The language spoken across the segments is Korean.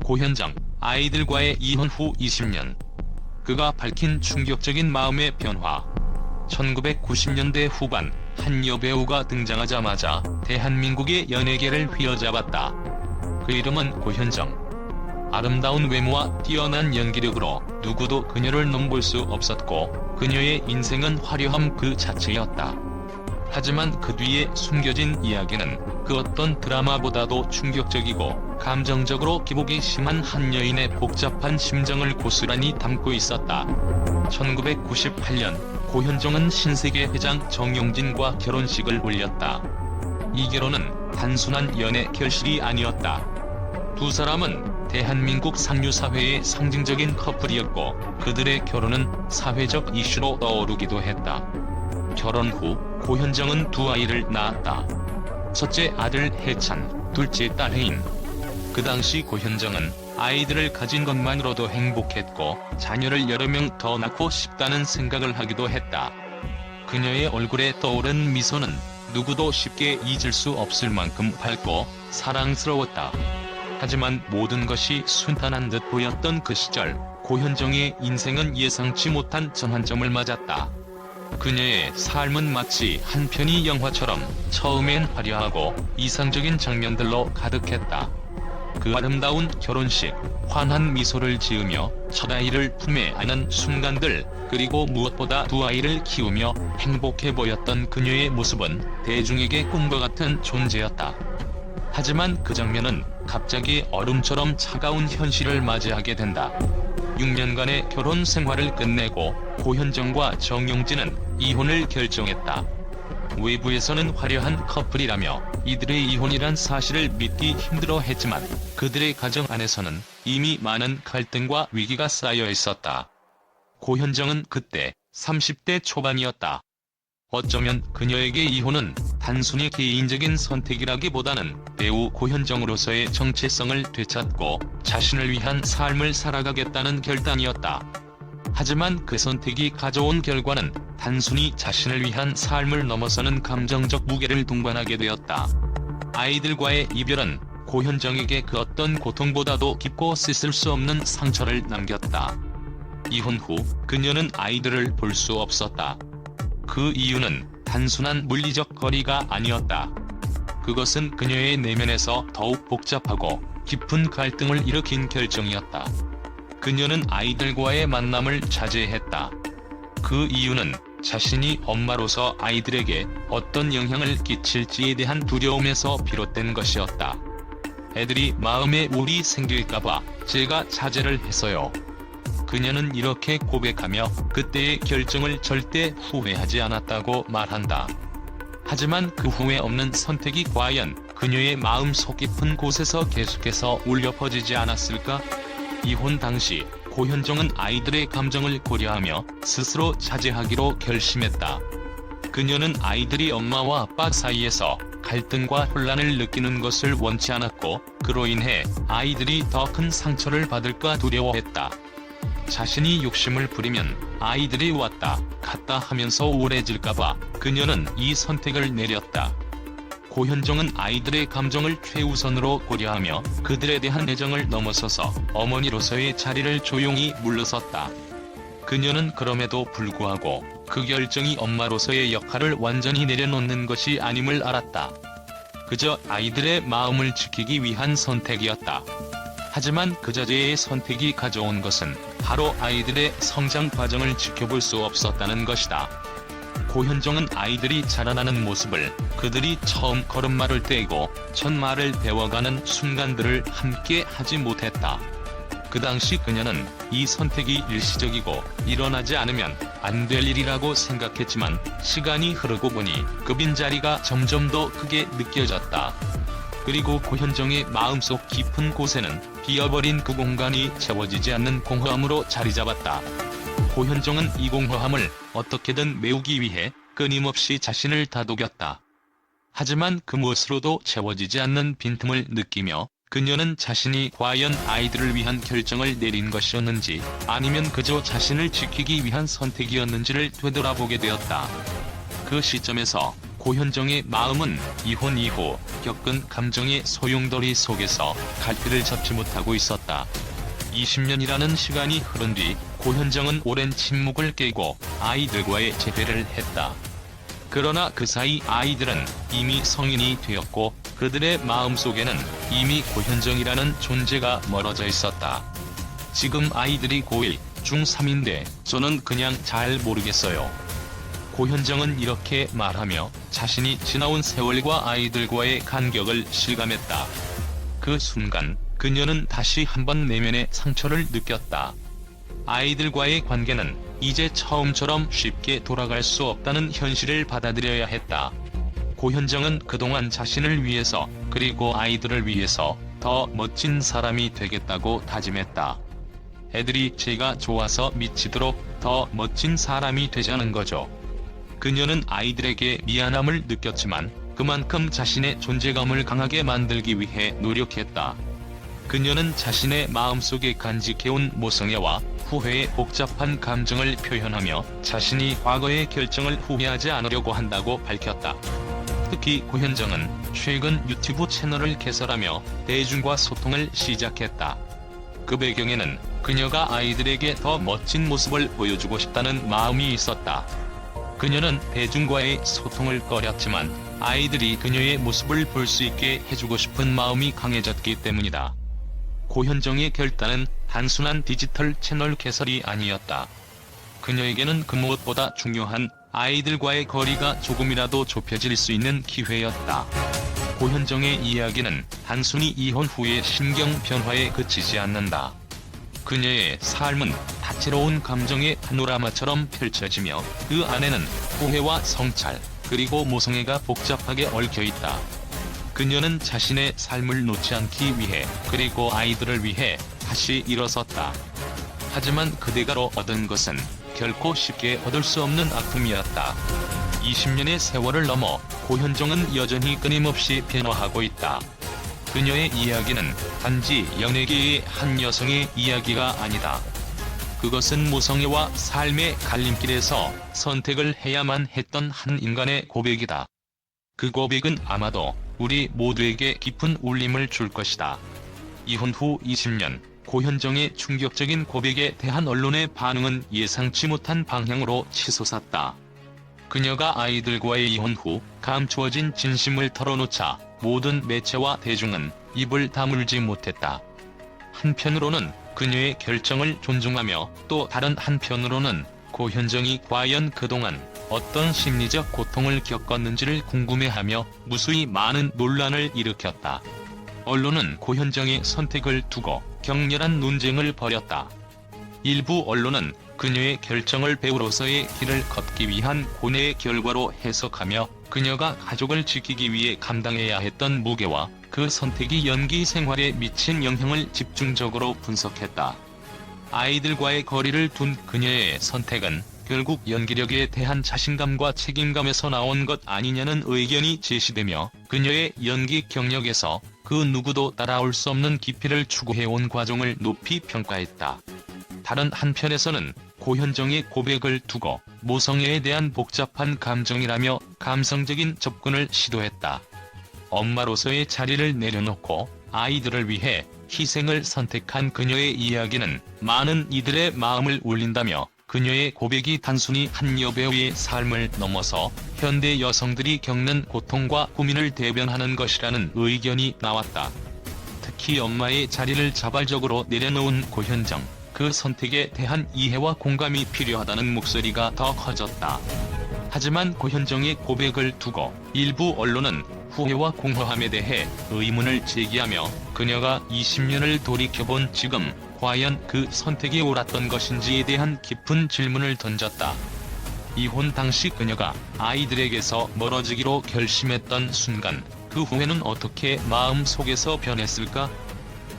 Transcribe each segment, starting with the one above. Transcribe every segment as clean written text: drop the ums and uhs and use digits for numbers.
고현정, 아이들과의 이혼 후 20년. 그가 밝힌 충격적인 마음의 변화. 1990년대 후반 한 여배우가 등장하자마자 대한민국의 연예계를 휘어잡았다. 그 이름은 고현정. 아름다운 외모와 뛰어난 연기력으로 누구도 그녀를 넘볼 수 없었고 그녀의 인생은 화려함 그 자체였다. 하지만 그 뒤에 숨겨진 이야기는 그 어떤 드라마보다도 충격적이고 감정적으로 기복이 심한 한 여인의 복잡한 심정을 고스란히 담고 있었다. 1998년 고현정은 신세계 회장 정용진과 결혼식을 올렸다. 이 결혼은 단순한 연애 결실이 아니었다. 두 사람은 대한민국 상류사회의 상징적인 커플이었고 그들의 결혼은 사회적 이슈로 떠오르기도 했다. 결혼 후 고현정은 두 아이를 낳았다. 첫째 아들 해찬, 둘째 딸 혜인. 그 당시 고현정은 아이들을 가진 것만으로도 행복했고 자녀를 여러 명 더 낳고 싶다는 생각을 하기도 했다. 그녀의 얼굴에 떠오른 미소는 누구도 쉽게 잊을 수 없을 만큼 밝고 사랑스러웠다. 하지만 모든 것이 순탄한 듯 보였던 그 시절, 고현정의 인생은 예상치 못한 전환점을 맞았다. 그녀의 삶은 마치 한 편의 영화처럼 처음엔 화려하고 이상적인 장면들로 가득했다. 그 아름다운 결혼식, 환한 미소를 지으며 첫 아이를 품에 안은 순간들, 그리고 무엇보다 두 아이를 키우며 행복해 보였던 그녀의 모습은 대중에게 꿈과 같은 존재였다. 하지만 그 장면은 갑자기 얼음처럼 차가운 현실을 맞이하게 된다. 6년간의 결혼 생활을 끝내고 고현정과 정용진은 이혼을 결정했다. 외부에서는 화려한 커플이라며 이들의 이혼이란 사실을 믿기 힘들어했지만 그들의 가정 안에서는 이미 많은 갈등과 위기가 쌓여 있었다. 고현정은 그때 30대 초반이었다. 어쩌면 그녀에게 이혼은 단순히 개인적인 선택이라기보다는 배우 고현정으로서의 정체성을 되찾고 자신을 위한 삶을 살아가겠다는 결단이었다. 하지만 그 선택이 가져온 결과는 단순히 자신을 위한 삶을 넘어서는 감정적 무게를 동반하게 되었다. 아이들과의 이별은 고현정에게 그 어떤 고통보다도 깊고 씻을 수 없는 상처를 남겼다. 이혼 후 그녀는 아이들을 볼 수 없었다. 그 이유는 단순한 물리적 거리가 아니었다. 그것은 그녀의 내면에서 더욱 복잡하고 깊은 갈등을 일으킨 결정이었다. 그녀는 아이들과의 만남을 자제했다. 그 이유는 자신이 엄마로서 아이들에게 어떤 영향을 끼칠지에 대한 두려움에서 비롯된 것이었다. 애들이 마음에 우울이 생길까봐 제가 자제를 했어요. 그녀는 이렇게 고백하며 그때의 결정을 절대 후회하지 않았다고 말한다. 하지만 그 후에 없는 선택이 과연 그녀의 마음속 깊은 곳에서 계속해서 울려 퍼지지 않았을까? 이혼 당시 고현정은 아이들의 감정을 고려하며 스스로 자제하기로 결심했다. 그녀는 아이들이 엄마와 아빠 사이에서 갈등과 혼란을 느끼는 것을 원치 않았고 그로 인해 아이들이 더 큰 상처를 받을까 두려워했다. 자신이 욕심을 부리면 아이들이 왔다 갔다 하면서 우울해질까봐 그녀는 이 선택을 내렸다. 고현정은 아이들의 감정을 최우선으로 고려하며 그들에 대한 애정을 넘어서서 어머니로서의 자리를 조용히 물러섰다. 그녀는 그럼에도 불구하고 그 결정이 엄마로서의 역할을 완전히 내려놓는 것이 아님을 알았다. 그저 아이들의 마음을 지키기 위한 선택이었다. 하지만 그 자제의 선택이 가져온 것은 바로 아이들의 성장 과정을 지켜볼 수 없었다는 것이다. 고현정은 아이들이 자라나는 모습을, 그들이 처음 걸음마를 떼고 첫 말을 배워가는 순간들을 함께 하지 못했다. 그 당시 그녀는 이 선택이 일시적이고 일어나지 않으면 안 될 일이라고 생각했지만 시간이 흐르고 보니 그 빈자리가 점점 더 크게 느껴졌다. 그리고 고현정의 마음속 깊은 곳에는 비어버린 그 공간이 채워지지 않는 공허함으로 자리잡았다. 고현정은 이 공허함을 어떻게든 메우기 위해 끊임없이 자신을 다독였다. 하지만 그 무엇으로도 채워지지 않는 빈틈을 느끼며 그녀는 자신이 과연 아이들을 위한 결정을 내린 것이었는지 아니면 그저 자신을 지키기 위한 선택이었는지를 되돌아보게 되었다. 그 시점에서 고현정의 마음은 이혼 이후 겪은 감정의 소용돌이 속에서 갈피를 잡지 못하고 있었다. 20년이라는 시간이 흐른 뒤 고현정은 오랜 침묵을 깨고 아이들과의 재회를 했다. 그러나 그 사이 아이들은 이미 성인이 되었고 그들의 마음속에는 이미 고현정이라는 존재가 멀어져 있었다. 지금 아이들이 고1, 중3인데 저는 그냥 잘 모르겠어요. 고현정은 이렇게 말하며 자신이 지나온 세월과 아이들과의 간격을 실감했다. 그 순간 그녀는 다시 한번 내면의 상처를 느꼈다. 아이들과의 관계는 이제 처음처럼 쉽게 돌아갈 수 없다는 현실을 받아들여야 했다. 고현정은 그동안 자신을 위해서 그리고 아이들을 위해서 더 멋진 사람이 되겠다고 다짐했다. 애들이 제가 좋아서 미치도록 더 멋진 사람이 되자는 거죠. 그녀는 아이들에게 미안함을 느꼈지만 그만큼 자신의 존재감을 강하게 만들기 위해 노력했다. 그녀는 자신의 마음속에 간직해온 모성애와 후회의 복잡한 감정을 표현하며 자신이 과거의 결정을 후회하지 않으려고 한다고 밝혔다. 특히 고현정은 최근 유튜브 채널을 개설하며 대중과 소통을 시작했다. 그 배경에는 그녀가 아이들에게 더 멋진 모습을 보여주고 싶다는 마음이 있었다. 그녀는 대중과의 소통을 꺼렸지만 아이들이 그녀의 모습을 볼 수 있게 해주고 싶은 마음이 강해졌기 때문이다. 고현정의 결단은 단순한 디지털 채널 개설이 아니었다. 그녀에게는 그 무엇보다 중요한 아이들과의 거리가 조금이라도 좁혀질 수 있는 기회였다. 고현정의 이야기는 단순히 이혼 후의 심경 변화에 그치지 않는다. 그녀의 삶은 다채로운 감정의 파노라마처럼 펼쳐지며 그 안에는 후회와 성찰, 그리고 모성애가 복잡하게 얽혀있다. 그녀는 자신의 삶을 놓지 않기 위해 그리고 아이들을 위해 다시 일어섰다. 하지만 그대가로 얻은 것은 결코 쉽게 얻을 수 없는 아픔이었다. 20년의 세월을 넘어 고현정은 여전히 끊임없이 변화하고 있다. 그녀의 이야기는 단지 연예계의 한 여성의 이야기가 아니다. 그것은 모성애와 삶의 갈림길에서 선택을 해야만 했던 한 인간의 고백이다. 그 고백은 아마도 우리 모두에게 깊은 울림을 줄 것이다. 이혼 후 20년, 고현정의 충격적인 고백에 대한 언론의 반응은 예상치 못한 방향으로 치솟았다. 그녀가 아이들과의 이혼 후 감추어진 진심을 털어놓자 모든 매체와 대중은 입을 다물지 못했다. 한편으로는 그녀의 결정을 존중하며 또 다른 한편으로는 고현정이 과연 그동안 어떤 심리적 고통을 겪었는지를 궁금해하며 무수히 많은 논란을 일으켰다. 언론은 고현정의 선택을 두고 격렬한 논쟁을 벌였다. 일부 언론은 그녀의 결정을 배우로서의 길을 걷기 위한 고뇌의 결과로 해석하며 그녀가 가족을 지키기 위해 감당해야 했던 무게와 그 선택이 연기 생활에 미친 영향을 집중적으로 분석했다. 아이들과의 거리를 둔 그녀의 선택은 결국 연기력에 대한 자신감과 책임감에서 나온 것 아니냐는 의견이 제시되며 그녀의 연기 경력에서 그 누구도 따라올 수 없는 깊이를 추구해온 과정을 높이 평가했다. 다른 한편에서는 고현정의 고백을 두고 모성애에 대한 복잡한 감정이라며 감성적인 접근을 시도했다. 엄마로서의 자리를 내려놓고 아이들을 위해 희생을 선택한 그녀의 이야기는 많은 이들의 마음을 울린다며 그녀의 고백이 단순히 한 여배우의 삶을 넘어서 현대 여성들이 겪는 고통과 고민을 대변하는 것이라는 의견이 나왔다. 특히 엄마의 자리를 자발적으로 내려놓은 고현정, 그 선택에 대한 이해와 공감이 필요하다는 목소리가 더 커졌다. 하지만 고현정의 고백을 두고 일부 언론은 후회와 공허함에 대해 의문을 제기하며 그녀가 20년을 돌이켜본 지금 과연 그 선택이 옳았던 것인지에 대한 깊은 질문을 던졌다. 이혼 당시 그녀가 아이들에게서 멀어지기로 결심했던 순간 그 후회는 어떻게 마음속에서 변했을까?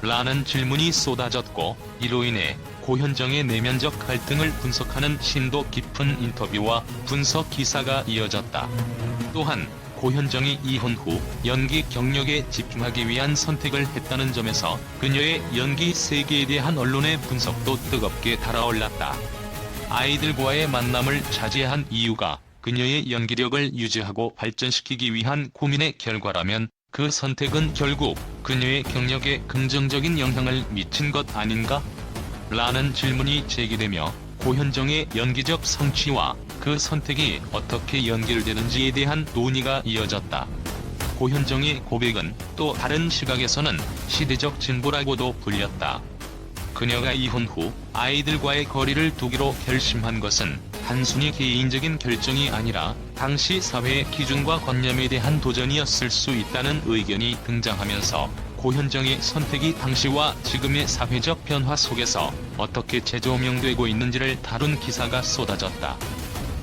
라는 질문이 쏟아졌고 이로 인해 고현정의 내면적 갈등을 분석하는 심도 깊은 인터뷰와 분석 기사가 이어졌다. 또한 고현정이 이혼 후 연기 경력에 집중하기 위한 선택을 했다는 점에서 그녀의 연기 세계에 대한 언론의 분석도 뜨겁게 달아올랐다. 아이들과의 만남을 자제한 이유가 그녀의 연기력을 유지하고 발전시키기 위한 고민의 결과라면 그 선택은 결국 그녀의 경력에 긍정적인 영향을 미친 것 아닌가? 라는 질문이 제기되며 고현정의 연기적 성취와 그 선택이 어떻게 연결되는지에 대한 논의가 이어졌다. 고현정의 고백은 또 다른 시각에서는 시대적 진보라고도 불렸다. 그녀가 이혼 후 아이들과의 거리를 두기로 결심한 것은 단순히 개인적인 결정이 아니라 당시 사회의 기준과 관념에 대한 도전이었을 수 있다는 의견이 등장하면서 고현정의 선택이 당시와 지금의 사회적 변화 속에서 어떻게 재조명되고 있는지를 다룬 기사가 쏟아졌다.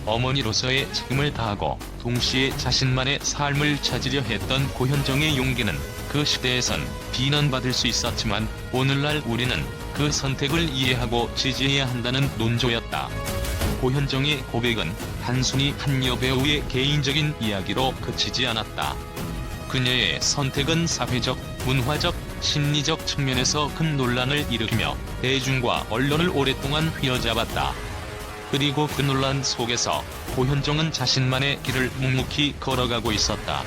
어머니로서의 책임을 다하고 동시에 자신만의 삶을 찾으려 했던 고현정의 용기는 그 시대에선 비난받을 수 있었지만 오늘날 우리는 그 선택을 이해하고 지지해야 한다는 논조였다. 고현정의 고백은 단순히 한 여배우의 개인적인 이야기로 그치지 않았다. 그녀의 선택은 사회적, 문화적, 심리적 측면에서 큰 논란을 일으키며 대중과 언론을 오랫동안 휘어잡았다. 그리고 그 논란 속에서 고현정은 자신만의 길을 묵묵히 걸어가고 있었다.